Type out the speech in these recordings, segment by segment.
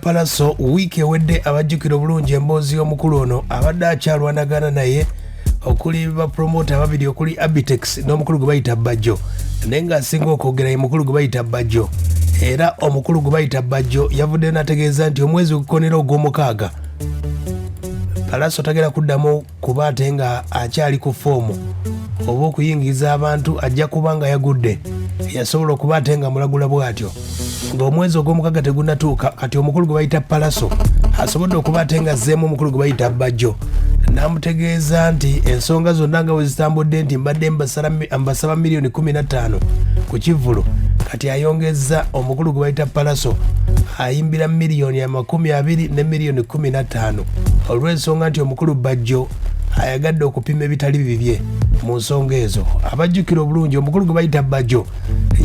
Pallaso wiki ewedde abajjukira obulungi emboozi y'omukulu ono abadde akyalwanagana naye okuli ba promoter babiri okuli Abitex n'omukulu gwe bayita bajjo naye ng'asinga okwogera ye mukulu gwe bayita bajjo era omukulu gwe bayita bajjo yavudde n'ategeeza nti omwezi ogukonera ogw'omukaaga Pallaso tagenda kuddamu kuba ate nga akyali ku foomu oba okuyingiza abantu ajja kuba nga yagudde yasobola okuba ate nga mulagula bw'atyo ng'omwezi ogw'omukaaga tegunnatuuka kati omukulu gwe bayita Pallaso asobodde okuba ate nga azzeemu omukulu gwe bayita bajjo n'amutegeeza nti ensonga zonna nga bwe zitambudde nti mbadde mbasaba miliyoni 15 ku kivulu kati ayongezza omukulu gwe bayita Pallaso ayimbira miliyoni 20 ne miliyoni 15 olw'ensonga nti omukulu bajjo ayagadde okupima ebitali bibye mu nsonga ezo. Abajjukira obulungi omukulu gwe bayita bajjo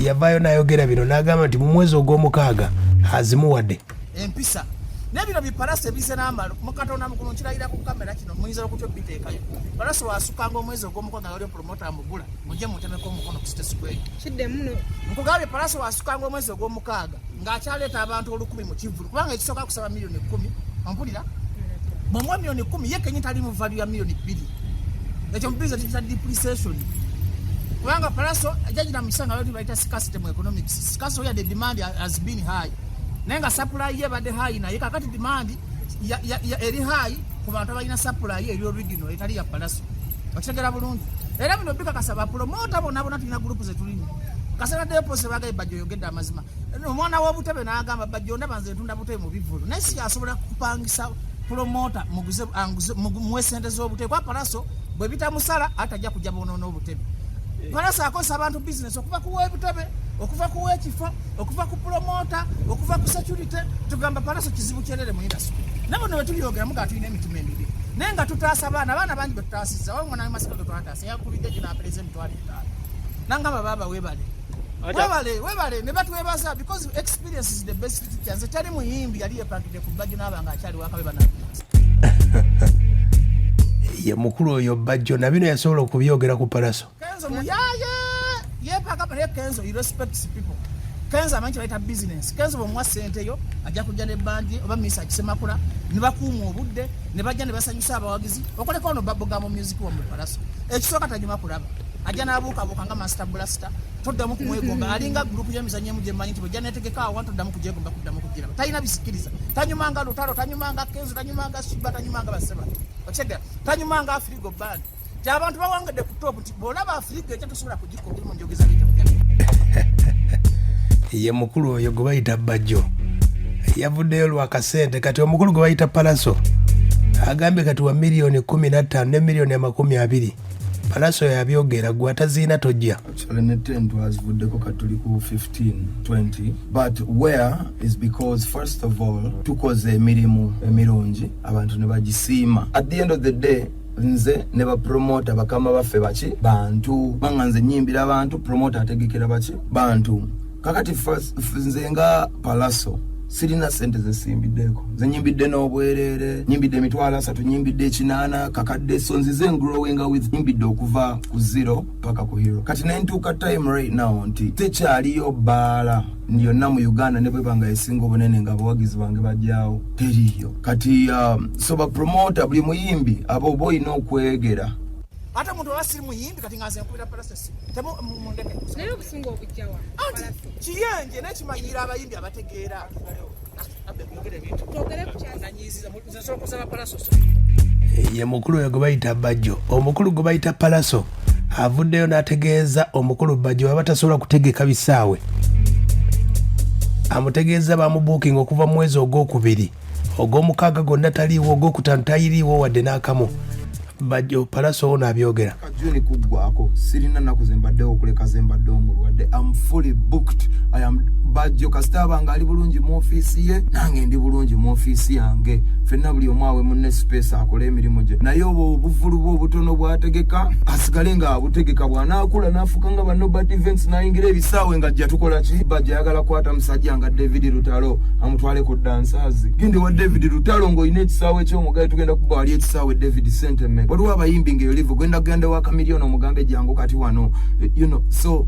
yavaayo n'ayogera bino n'agamba nti mu mwezi ogw'omukaaga azimuwadde empisa nebino Pallaso ebize n'amalo mukatonda mukulu nkirayira ku kamera kino muyinza okutyo biteekayo Pallaso wasukanga omwezi ogw'omukaaga nga oli promota amugula mujje mutemeko omukono ku sitesi gwe kidde muno nkugambye Pallaso wasukanga omwezi ogw'omukaaga ng'akyaleeta abantu 10 mu kivulu kubanga ekisooka kusaba miliyoni 10 ompulira mumwa miliyoni 10 ye kenyi tali mu value ya miliyoni 2 ekyo mbiza tikita depreciation kubanga Pallaso jaji na misanga lodi baita scarcity mu economics scarcity where the demand has been high nenga supply ye bade high na yeka kati demand ya eri high ku bantu abalina supply ye eri original etali ya Pallaso okitegera bulungi era bino bika kasaba promoter bona tulina group ze tulina kasana depose bagaye bajjo yogedda amazima omwana w'obutebe n'agamba bajjo ndabanze ntunda butebe mu bivulu nasi asobola kupangisa promoter muguze mwesente z'obutebe kwa Pallaso bwe bitamusala atajja kujja bonoona obutebe Pallaso akosa abantu business okuva kuwa ebitebe okuva kuwa ekifo okuva ku promoter okuva ku security tugamba Pallaso kizibu kyerere mu industry nabo ne tuliyogera muga tulina emitima emibi nenga tutaasa abaana bangi betutaasiza wao mwana masika twataasa yakubidde gina president twali nanga baba webale ne batwebaza because experience is the best teacher nze tali muyimbi yali yepangide ku bajjo n'abanga akyali wakabe bana ye mukulu oyo bajjo na bino yasobola okubyogera ku Pallaso Kenzo muyaye yepaka pale Kenzo he respects people Kenzo amanyi baita business Kenzo bomwa sente yo ajja kujja ne bandi oba misa kisemakula ne bakuuma obudde ne bajja ne basanyusa abawagizi okoleka ono baboga mu music wa mu Pallaso ekisooka tajuma kulaba ajja n'abuuka nga master blaster toddamu kumwegomba alinga group y'emizannyo emuje manyi nti bajja netegeka awantu toddamu kujegomba kuddamu kugira talina bisikiriza tanyumanga lutalo tanyumanga Kenzo tanyumanga Shiba tanyumanga baseba okigera tanyumanga Afrigo band abantu bawangade ku top nti bolaba Afrika ekyo tusobola kugikola mu njogeza bita ye mukulu oyo gwe bayita bajjo yavuddeyo lwakasente kati omukulu gwe bayita Pallaso agambye kati wa miliyoni 15 ne miliyoni 20 Pallaso yabyogera gwe ataziina tojja actually ne 10 twazivuddeko katuli ku 15-20 but where is because first of all tukoze emirimu emirungi abantu ne bagisiima at the end of the day nze ne ba promoter bakama baffe baki bantu banganze nyimbira abantu promoter ategekera baki bantu kakati first nze nga Pallaso sirina sente zesimbiddeko ze nyimbidde n'obwerere nyimbidde emitwalo 3 nyimbidde ekinana kakadde so nzize growing with nyimbidde okuva ku 0 paka ku hero kati nentuuka time right now nti tekyaliyo baala yonna mu Uganda ne bwe banga esinga obunene nga abawagizi bange bajjaawo teriyo kati so ba promoter buli muyimbi abo boyina okwegera ata muntu wasiri muyimbi kati ngaze nkubira Pallaso temo mundeke naye obusinga obujjawa Pallaso kiyenje nekimanyira abayimbi abategeera ye mukulu oyo gwe bayita bajjo omukulu gwe bayita Pallaso avuddeyo n'ategeeza omukulu bajjo abatasobola kutegeka bisaawe amutegeeza bamubuukinga okuva mu mwezi ogw'okubiri ogw'omukaaga gonna taliiwo ogw'okutaano tayiriiwo wadde n'akamu bajjo Pallaso ono abyogera kajuni kuggwako sirina naku zembaddewo okuleka zembadde omulwadde I'm fully booked I am bajjo kasitaba nga ali bulungi mu ofiisi ye nange ndi bulungi mu ofiisi yange fenna buli omwawe munne space akole emirimu gye naye obwo obuvulu bwe obutono bwategeka asigale nga abutegeka bw'anaakula n'afuka nga banobert events n'ayingira ebisaawe nga ajja tukola ki bajjo ayagala kwata musajja nga David Lutalo amutwale ku dansaazi gende wa David Lutalo ng'olina ekisaawe ky'omugaye tugenda kuba wali ekisaawe David Sentiment waliwo abayimbi ng'eyo live gwenda gende wa Kamiliyoni omugambe jangu kati wano you know so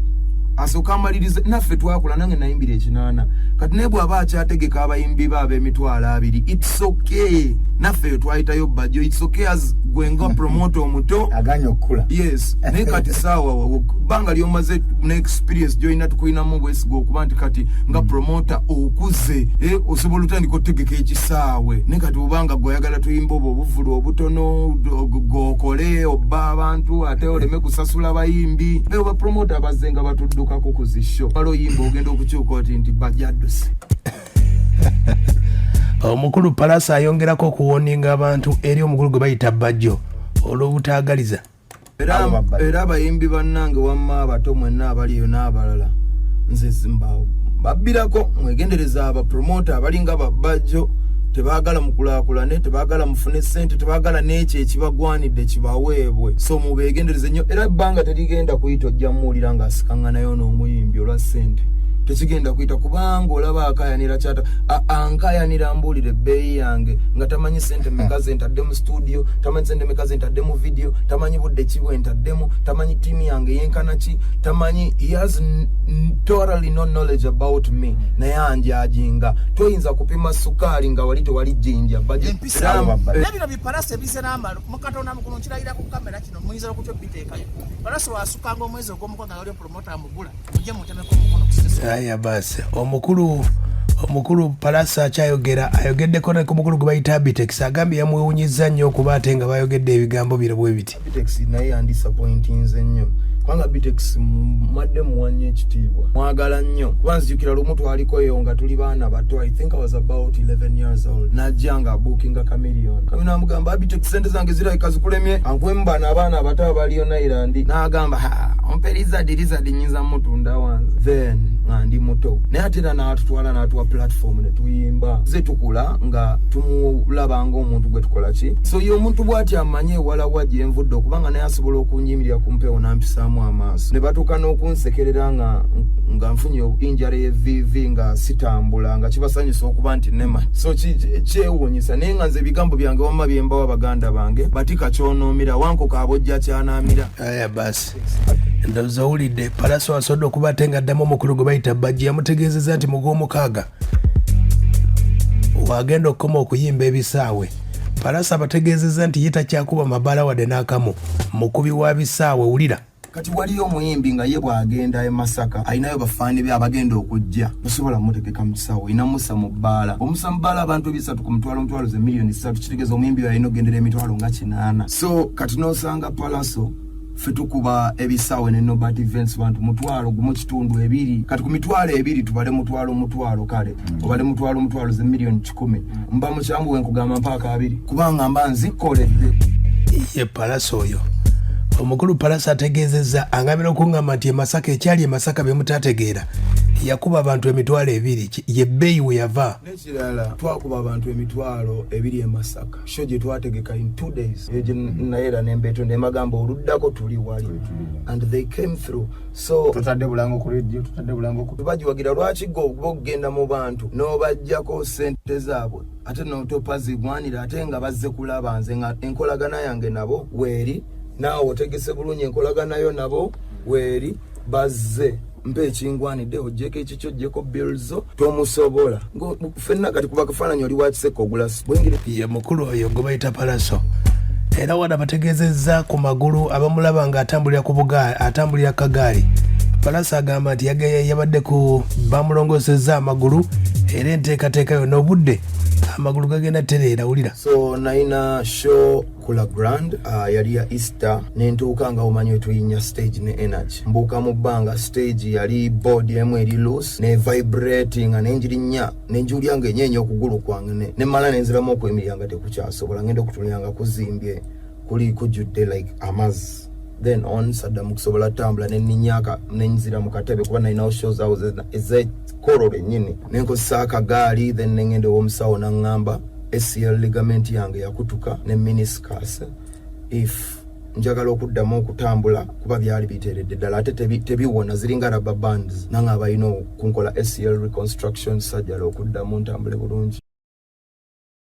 asooka amalirize naffe twakula nange nayimbira ekinana kati naye bw'aba akyategeka abayimbi baabo emitwalo 2 it's okay naffe twayitayo bajjo it's okay as gwenga promoter omuto aganye okukula yes naye kati saawa banga lyomaze ne experience joina tukulinamu bwesigo okuba nti kati nga promoter okuze osobola otandika otegeka ekisaawe naye kati obanga gwayagala tuyimba obuvulu obutono gokole obba abantu ate oleme kusasula bayimbi ba promoter abazenga batuddukako ku zisho palo yimba ogenda okukyuka oti nti bajaduse. Omukulu Pallaso ayongerako okuwoninga abantu eri omukulu gwe bayita bajjo olw'obutaagaliza. Era abayimbi bannange wamma abato mwenna abaliyo n'abalala nze simbawo babbirako mwegendereza abapromota abalinga babajjo tebaagala mukulaakulane tebaagala mufune ssente tebaagala n'ekyo ekibagwanidde kibaweebwe so mubeegendereze nnyo era ebbanga terigenda kuyita ojja muwulira ng'asikaŋŋanayo n'omuyimbi olwa ssente tekigenda kuyita kubanga olaba akayanira kyata ankayanira mbuulire ebbeeyi yange nga tamanyi ssente mmeka ze ntadde mu studio tamanyi ssente mmeka ze ntadde mu video tamanyi budde ki bwe ntaddemu tamanyi tiimi yange yenkana ki tamanyi he has totally no knowledge about me naye anjajinga toyinza kupima sukaali nga wali tewali jinja nebino bipalasi ebize n'amalo mukatonda mukuno nkirayira ku kamera kino muyinza okutya obiteekayo Pallaso wasukanga omwezi ogw'omukwaga nga wali promota amugula mujje mutemeko omukono kusesa aya basi omukulu Pallaso ayogeddeko ne ku mukulu gwe bayita Abitex agambye yamwewunyizza nnyo okuba ate nga bayogedde ebigambo biro bwe biti. Abitex naye yandisappointinze nnyo kubanga Abitex mwadde muwanye ekitiibwa mwagala nnyo kuba nzijukira lumu twaliko eyo nga tuli baana bato I think I was about 11 years old najja nga bookinga Chameleon kami namugamba Abitex sente zange zirabika zikulemye ankwemba n'abaana abato abaliyo Nairandi n'agamba omperiza nyinza mutunda wanze then nga ndi muto naye ate era n'atutwala n'atuwa platform ne tuyimba ze tukula nga tumulaba ng'omuntu gwe tukola ki so ye omuntu bw'ati amanye ewala wa gye nvudde okubanga naye asobola okunyimirira ku mpewo n'ampisaamu amaaso ne batuuka n'okunsekerera nga nfunye injala y'evviivi nga sitambula nga kibasanyusa okuba nti nema so kyewuunyisa naye nga nze ebigambo byange wamma bye mbawa baganda bange batika kyonoomera wankoka abojja kyanaamira. Aya basi ndowooza owulidde Pallaso asobodde okuba ate ng'addamu omukulu gwe bayita bajjo yamutegeezezza nti mu gw'omukaaga wagenda okukoma okuyimba ebisaawe. Pallaso abategeezezza nti ye takyakuba mabaala wadde n'akamu mukubi wa bisaawe wulira kati waliyo omuyimbi nga ye bw'agenda e Masaka ayinayo bafaani be abagenda okujja tosobola mutegeka mu kisaawe oyina musa mu bbaala omusa mu bbaala abantu 300 ku mutwalo ze miliyoni 3 kitegeeza omuyimbi alina ogendera emitwalo nga 8 so kati n'osanga Pallaso ffe tukuba ebisaawe ne Nobody Events bantu mutwalo gumu kitundu 2 kati ku mitwalo 2 tubale mutwalo kale obale mutwalo ze miliyoni 10 mba mukyambu wenkugamba mpaaka 2 kubanga mba nzikoledde ye Pallaso oyo. Omukulu Pallaso ategeezezza angambira okungamba nti Masaka ekyali Masaka bye mutategeera yakuba abantu emitwalo 2 ye bbeeyi we yava n'ekirala twakuba abantu emitwalo 2 e Masaka sho gye twategeka in 2 days ejo naera nembeeto ndemagamba oluddako tuli wali and they came through so tutadde bulango ku radio tutadde bulango ku bajiwagira lwaki okugenda mu bantu n'obajjako ssente zaabwe ate n'otopa zigwanira ate nga bazze kulaba nze nga enkolagana yange nabo weeri naawe otegese bulungi enkolaganayo nabo weeri bazze mpe ekingwanidde ojjeko ekikyo ojjeko bilzo tomusobola ffenna kati kuba kafaananyi oli wakiseka ogula ye mukulu oyo gwe bayita Pallaso era wano bategeezezza ku magulu abamulaba nga atambulira kagaali. Pallaso agamba nti yabadde ku bamulongosezza amagulu era enteekateeka yonna obudde amagulu gagenda tereera wulira so naina show kula grand yali ya Easter nentuuka nga omanyi wetuyinya stage ne energy mbuuka mu bbanga stage yali board emu eri loose ne vibrating nenjirinya nenjulya nga enyeenya okugulu kwange ne mala nenziramu okwemirira nga tekukyasobola ngenda okutulira nga kuzimbye kuli kujjudde like amazzi then on Saddam kusobola tambula neninyaka nenzira mu katebe kuba nalinawo shows awo ezekoro bennyini nenkozesa akagaali then nengende w'omusawo naŋŋamba ACL ligament yange yakutuka ne meniscus if njagala okuddamu okutambula kuba byali biteeredde ddala ate tebiwona ziringa rubber bands nange abalina okunkola ACL reconstruction surgery okuddamu ntambule bulungi.